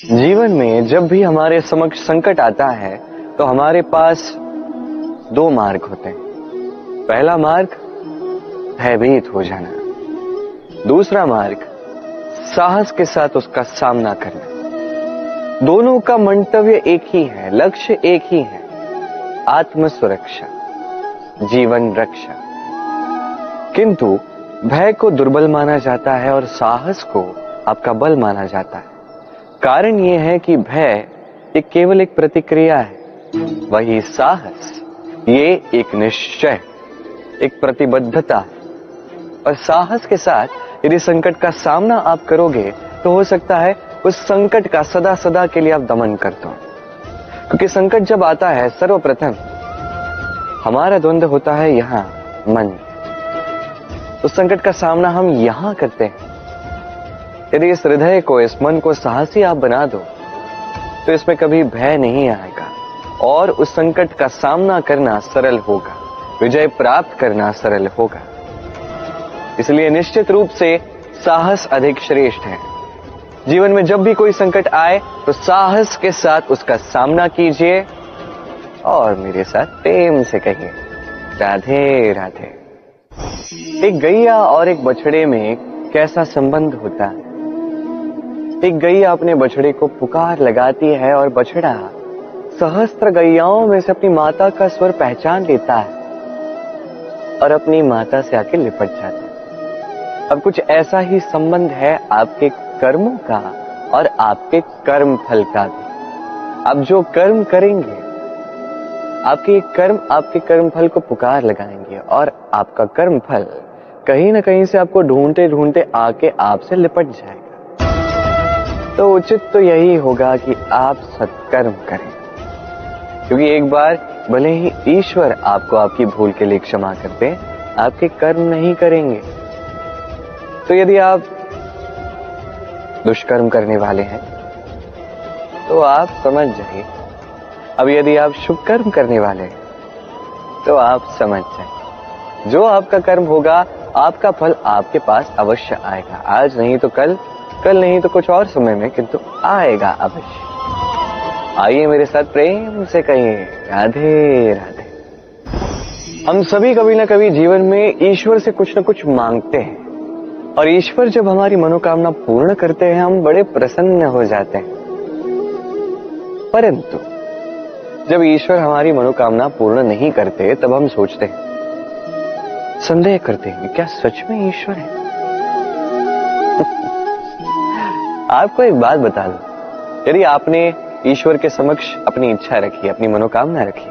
जीवन में जब भी हमारे समक्ष संकट आता है तो हमारे पास दो मार्ग होते हैं। पहला मार्ग भयभीत हो जाना, दूसरा मार्ग साहस के साथ उसका सामना करना। दोनों का मंतव्य एक ही है, लक्ष्य एक ही है, आत्म सुरक्षा, जीवन रक्षा। किंतु भय को दुर्बल माना जाता है और साहस को आपका बल माना जाता है। कारण यह है कि भय एक केवल एक प्रतिक्रिया है, वही साहस ये एक निश्चय, एक प्रतिबद्धता है। और साहस के साथ यदि संकट का सामना आप करोगे तो हो सकता है उस संकट का सदा सदा के लिए आप दमन कर दो। क्योंकि संकट जब आता है सर्वप्रथम हमारा द्वंद्व होता है यहां मन। उस संकट का सामना हम यहां करते हैं। यदि इस हृदय को, इस मन को साहसी आप बना दो तो इसमें कभी भय नहीं आएगा और उस संकट का सामना करना सरल होगा, विजय प्राप्त करना सरल होगा। इसलिए निश्चित रूप से साहस अधिक श्रेष्ठ है। जीवन में जब भी कोई संकट आए तो साहस के साथ उसका सामना कीजिए और मेरे साथ प्रेम से कहिए राधे राधे। एक गैया और एक बछड़े में कैसा संबंध होता है। एक गैया अपने बछड़े को पुकार लगाती है और बछड़ा सहस्त्र गैयाओं में से अपनी माता का स्वर पहचान लेता है और अपनी माता से आके लिपट जाता है। अब कुछ ऐसा ही संबंध है आपके कर्मों का और आपके कर्म फल का भी। आप जो कर्म करेंगे, आपके कर्म आपके कर्म फल को पुकार लगाएंगे और आपका कर्म फल कहीं ना कहीं से आपको ढूंढते ढूंढते आके आपसे लिपट जाएगा। तो उचित तो यही होगा कि आप सत्कर्म करें, क्योंकि एक बार भले ही ईश्वर आपको आपकी भूल के लिए क्षमा करते, आपके कर्म नहीं करेंगे। तो यदि आप दुष्कर्म करने वाले हैं तो आप समझ जाइए। अब यदि आप शुभ कर्म करने वाले हैं तो आप समझ जाइए, जो आपका कर्म होगा आपका फल आपके पास अवश्य आएगा। आज नहीं तो कल, कल नहीं तो कुछ और समय में, किंतु आएगा अवश्य। आइए मेरे साथ प्रेम से कहिए राधे राधे। हम सभी कभी ना कभी जीवन में ईश्वर से कुछ ना कुछ मांगते हैं और ईश्वर जब हमारी मनोकामना पूर्ण करते हैं हम बड़े प्रसन्न हो जाते हैं। परंतु जब ईश्वर हमारी मनोकामना पूर्ण नहीं करते तब हम सोचते हैं, संदेह करते हैं, क्या सच में ईश्वर है? आपको एक बात बता दूं, यदि आपने ईश्वर के समक्ष अपनी इच्छा रखी, अपनी मनोकामना रखी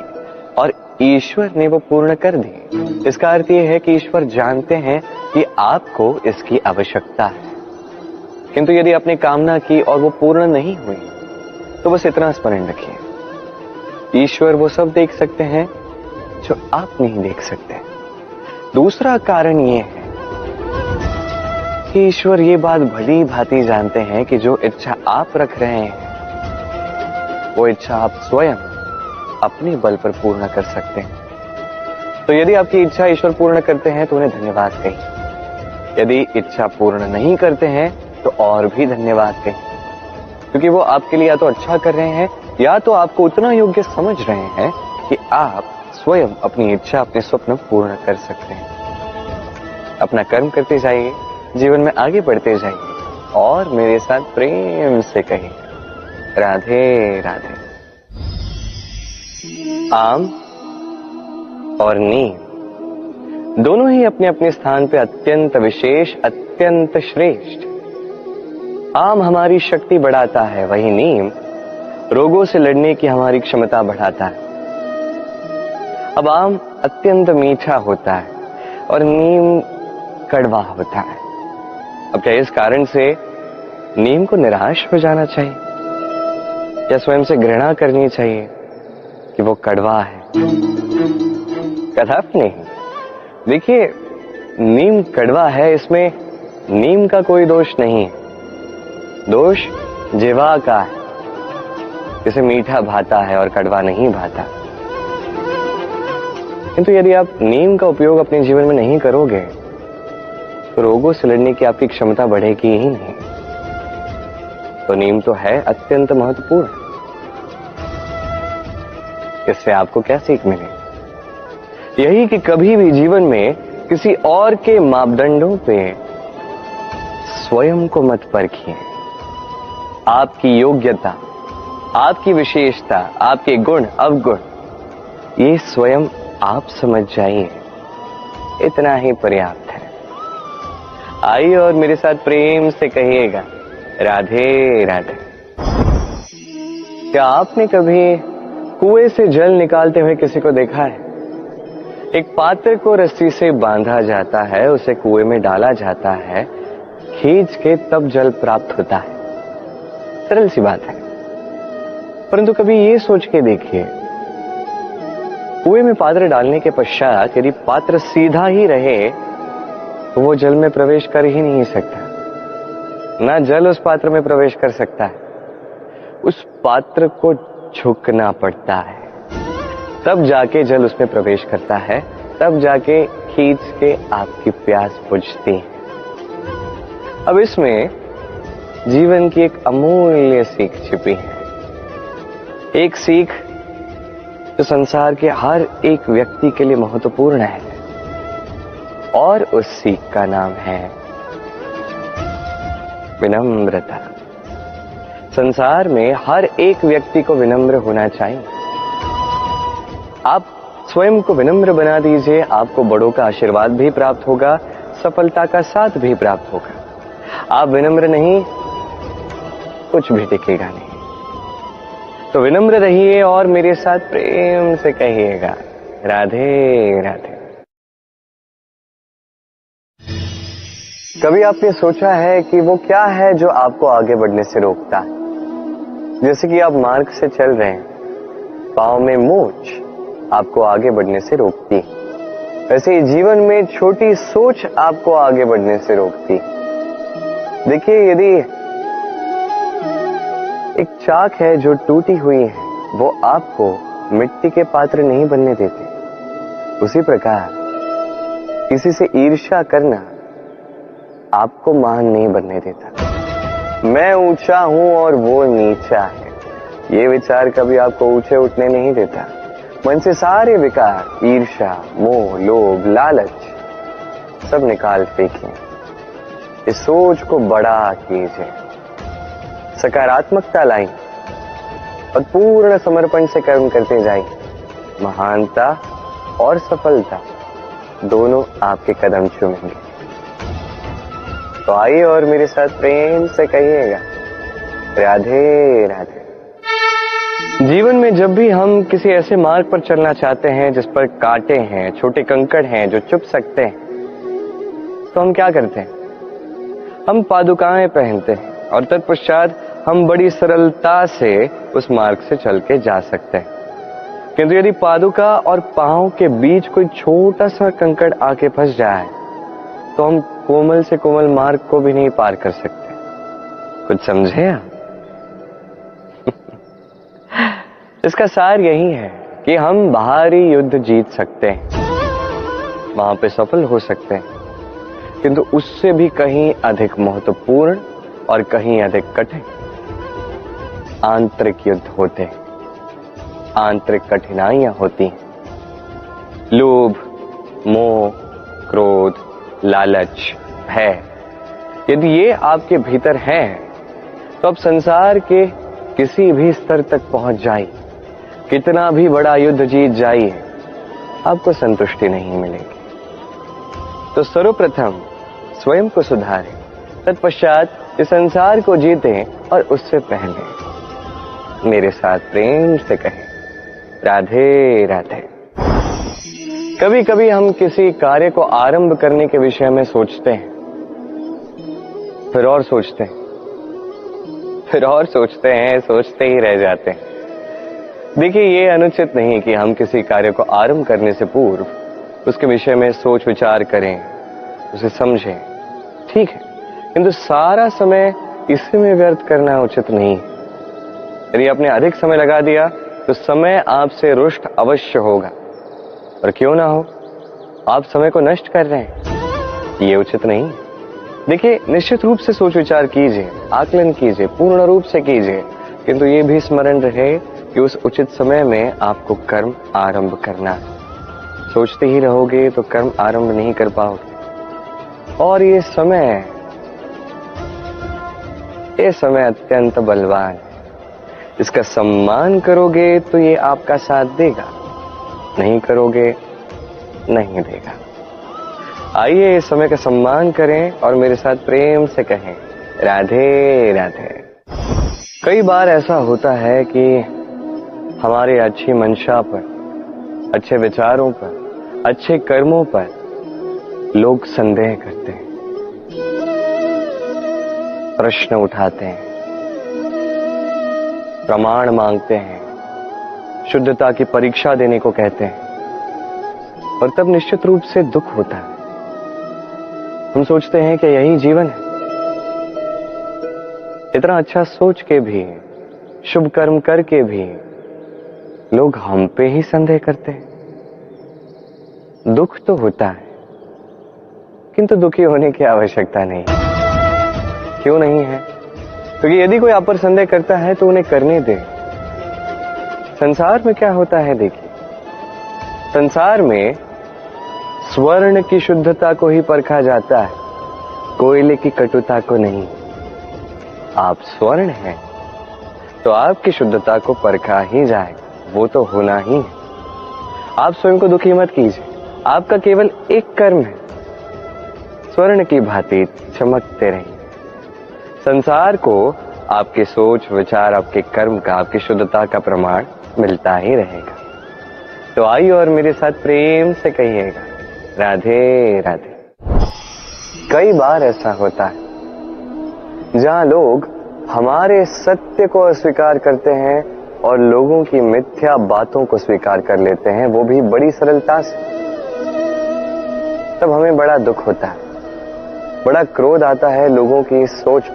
और ईश्वर ने वो पूर्ण कर दी, इसका अर्थ यह है कि ईश्वर जानते हैं कि आपको इसकी आवश्यकता है। किंतु यदि आपने कामना की और वो पूर्ण नहीं हुई तो बस इतना स्मरण रखिए, ईश्वर वो सब देख सकते हैं जो आप नहीं देख सकते। दूसरा कारण ये है कि ईश्वर ये बात भली भांति जानते हैं कि जो इच्छा आप रख रहे हैं वो इच्छा आप स्वयं अपने बल पर पूर्ण कर सकते हैं। तो यदि आपकी इच्छा ईश्वर पूर्ण करते हैं तो उन्हें धन्यवाद कहिए। यदि इच्छा पूर्ण नहीं करते हैं तो और भी धन्यवाद कहिए, क्योंकि वो आपके लिए या तो अच्छा कर रहे हैं या तो आपको उतना योग्य समझ रहे हैं कि आप स्वयं अपनी इच्छा, अपने स्वप्न पूर्ण कर सकते हैं। अपना कर्म करते जाइए, जीवन में आगे बढ़ते जाइए और मेरे साथ प्रेम से कहिए राधे राधे। आम और नीम दोनों ही अपने अपने स्थान पे अत्यंत विशेष, अत्यंत श्रेष्ठ। आम हमारी शक्ति बढ़ाता है, वही नीम रोगों से लड़ने की हमारी क्षमता बढ़ाता है। अब आम अत्यंत मीठा होता है और नीम कड़वा होता है। अब क्या इस कारण से नीम को निराश हो जाना चाहिए या स्वयं से घृणा करनी चाहिए कि वो कड़वा है? कदापि नहीं। देखिए, नीम कड़वा है, इसमें नीम का कोई दोष नहीं है, दोष जिह्वा का है, जिसे मीठा भाता है और कड़वा नहीं भाता। किंतु यदि आप नीम का उपयोग अपने जीवन में नहीं करोगे तो रोगों से लड़ने की आपकी क्षमता बढ़ेगी ही नहीं। तो नींव तो है अत्यंत महत्वपूर्ण। इससे आपको क्या सीख मिलेगी? यही कि कभी भी जीवन में किसी और के मापदंडों पे स्वयं को मत परखिए। आपकी योग्यता, आपकी विशेषता, आपके गुण अवगुण, ये स्वयं आप समझ जाइए, इतना ही पर्याप्त है। आइए और मेरे साथ प्रेम से कहिएगा, राधे राधे। क्या आपने कभी कुएं से जल निकालते हुए किसी को देखा है? एक पात्र को रस्सी से बांधा जाता है, उसे कुएं में डाला जाता है, खींच के तब जल प्राप्त होता है। सरल सी बात है, परंतु कभी ये सोच के देखिए, कुएं में पात्र डालने के पश्चात यदि पात्र सीधा ही रहे तो वो जल में प्रवेश कर ही नहीं सकता। ना जल उस पात्र में प्रवेश कर सकता है, उस पात्र को झुकना पड़ता है, तब जाके जल उसमें प्रवेश करता है, तब जाके खींच के आपकी प्यास बुझती है। अब इसमें जीवन की एक अमूल्य सीख छिपी है, एक सीख जो संसार के हर एक व्यक्ति के लिए महत्वपूर्ण है, और उस सीख का नाम है विनम्रता। संसार में हर एक व्यक्ति को विनम्र होना चाहिए। आप स्वयं को विनम्र बना दीजिए, आपको बड़ों का आशीर्वाद भी प्राप्त होगा, सफलता का साथ भी प्राप्त होगा। आप विनम्र नहीं, कुछ भी टिकेगा नहीं। तो विनम्र रहिए और मेरे साथ प्रेम से कहिएगा, राधे राधे। कभी आपने सोचा है कि वो क्या है जो आपको आगे बढ़ने से रोकता है? जैसे कि आप मार्ग से चल रहे हैं, पांव में मोच आपको आगे बढ़ने से रोकती है। वैसे ही जीवन में छोटी सोच आपको आगे बढ़ने से रोकती है। देखिए, यदि एक चाक है जो टूटी हुई है, वो आपको मिट्टी के पात्र नहीं बनने देते। उसी प्रकार किसी से ईर्ष्या करना आपको महान नहीं बनने देता। मैं ऊंचा हूं और वो नीचा है, ये विचार कभी आपको ऊंचे उठने नहीं देता। मन से सारे विकार, ईर्ष्या, मोह, लोभ, लालच सब निकाल फेंकिए। इस सोच को बड़ा कीजिए, सकारात्मकता लाएं और पूर्ण समर्पण से कर्म करते जाएं। महानता और सफलता दोनों आपके कदम चूमेंगे। तो आइए और मेरे साथ प्रेम से कहिएगा, राधे राधे। जीवन में जब भी हम किसी ऐसे मार्ग पर चलना चाहते हैं जिस पर कांटे हैं, छोटे कंकड़ हैं जो चुभ सकते हैं, तो हम क्या करते हैं? हम पादुकाएं पहनते हैं और तत्पश्चात हम बड़ी सरलता से उस मार्ग से चल के जा सकते हैं। किंतु यदि पादुका और पांव के बीच कोई छोटा सा कंकड़ आके फंस जाए तो हम कोमल से कोमल मार्ग को भी नहीं पार कर सकते। कुछ समझे आप? इसका सार यही है कि हम बाहरी युद्ध जीत सकते हैं, वहां पे सफल हो सकते हैं, किंतु उससे भी कहीं अधिक महत्वपूर्ण और कहीं अधिक कठिन आंतरिक युद्ध होते हैं, आंतरिक कठिनाइयां होती हैं। लोभ, मोह, क्रोध, लालच, भय, यदि ये आपके भीतर है तो आप संसार के किसी भी स्तर तक पहुंच जाइए, कितना भी बड़ा युद्ध जीत जाइए, आपको संतुष्टि नहीं मिलेगी। तो सर्वप्रथम स्वयं को सुधारें, तत्पश्चात इस संसार को जीतें और उससे पहले मेरे साथ प्रेम से कहें, राधे राधे। कभी कभी हम किसी कार्य को आरंभ करने के विषय में सोचते हैं, फिर और सोचते हैं, फिर और सोचते हैं, सोचते ही रह जाते हैं। देखिए, ये अनुचित नहीं कि हम किसी कार्य को आरंभ करने से पूर्व उसके विषय में सोच विचार करें, उसे समझें, ठीक है, किंतु सारा समय इसी में व्यर्थ करना उचित नहीं है। यदि आपने अधिक समय लगा दिया तो समय आपसे रुष्ट अवश्य होगा, और क्यों ना हो, आप समय को नष्ट कर रहे हैं, ये उचित नहीं। देखिए, निश्चित रूप से सोच विचार कीजिए, आकलन कीजिए, पूर्ण रूप से कीजिए, किंतु ये भी स्मरण रहे कि उस उचित समय में आपको कर्म आरंभ करना है। सोचते ही रहोगे तो कर्म आरंभ नहीं कर पाओगे। और ये समय अत्यंत बलवान है। इसका सम्मान करोगे तो ये आपका साथ देगा, नहीं करोगे नहीं देगा। आइए इस समय का सम्मान करें और मेरे साथ प्रेम से कहें, राधे राधे। कई बार ऐसा होता है कि हमारे अच्छी मंशा पर, अच्छे विचारों पर, अच्छे कर्मों पर लोग संदेह करते हैं, प्रश्न उठाते हैं, प्रमाण मांगते हैं, शुद्धता की परीक्षा देने को कहते हैं। और तब निश्चित रूप से दुख होता है। हम सोचते हैं कि यही जीवन है। इतना अच्छा सोच के भी, शुभ कर्म करके भी लोग हम पे ही संदेह करते हैं। दुख तो होता है, किंतु दुखी होने की आवश्यकता नहीं। क्यों नहीं है? क्योंकि यदि कोई आप पर संदेह करता है तो उन्हें करने दे। संसार में क्या होता है देखिए, संसार में स्वर्ण की शुद्धता को ही परखा जाता है, कोयले की कटुता को नहीं। आप स्वर्ण हैं तो आपकी शुद्धता को परखा ही जाएगा, वो तो होना ही है। आप स्वयं को दुखी मत कीजिए, आपका केवल एक कर्म है, स्वर्ण की भांति चमकते रहिए। संसार को आपकी सोच विचार, आपके कर्म का, आपकी शुद्धता का प्रमाण मिलता ही रहेगा। तो आइए और मेरे साथ प्रेम से कहिएगा, राधे राधे। कई बार ऐसा होता है जहां लोग हमारे सत्य को अस्वीकार करते हैं और लोगों की मिथ्या बातों को स्वीकार कर लेते हैं, वो भी बड़ी सरलता से। तब हमें बड़ा दुख होता है, बड़ा क्रोध आता है लोगों की इस सोच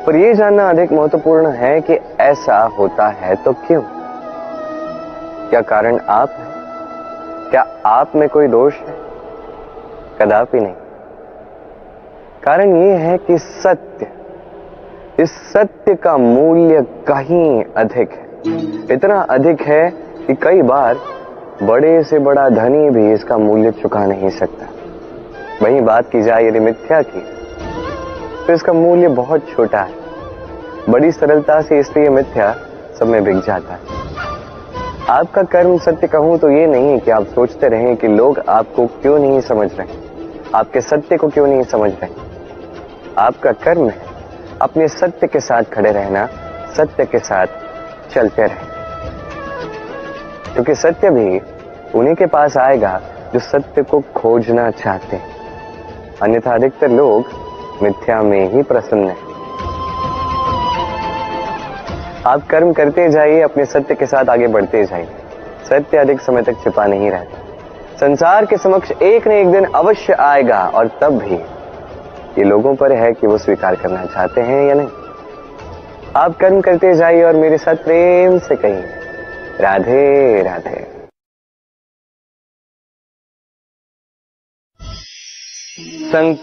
पर यह जानना अधिक महत्वपूर्ण है कि ऐसा होता है तो क्यों? क्या कारण आप हैं? क्या आप में कोई दोष है? कदापि नहीं। कारण यह है कि सत्य, इस सत्य का मूल्य कहीं अधिक है। इतना अधिक है कि कई बार बड़े से बड़ा धनी भी इसका मूल्य चुका नहीं सकता। वहीं बात की जाए यदि मिथ्या की, तो इसका मूल्य बहुत छोटा है, बड़ी सरलता से इसलिए मिथ्या सब में बिक जाता है। आपका कर्म सत्य कहूं तो ये नहीं कि आप सोचते रहें कि लोग आपको क्यों नहीं समझ रहे, आपके सत्य को क्यों नहीं समझ रहे। आपका कर्म है अपने सत्य के साथ खड़े रहना, सत्य के साथ चलते रहें, क्योंकि सत्य भी उन्हीं के पास आएगा जो सत्य को खोजना चाहते हैं। अन्यथा अधिकतर लोग मिथ्या में ही प्रसन्न हैं। आप कर्म करते जाइए, अपने सत्य के साथ आगे बढ़ते जाइए। सत्य अधिक समय तक छिपा नहीं रहता। संसार के समक्ष एक न एक दिन अवश्य आएगा, और तब भी ये लोगों पर है कि वो स्वीकार करना चाहते हैं या नहीं। आप कर्म करते जाइए और मेरे साथ प्रेम से कहिए, राधे राधे। संकल्प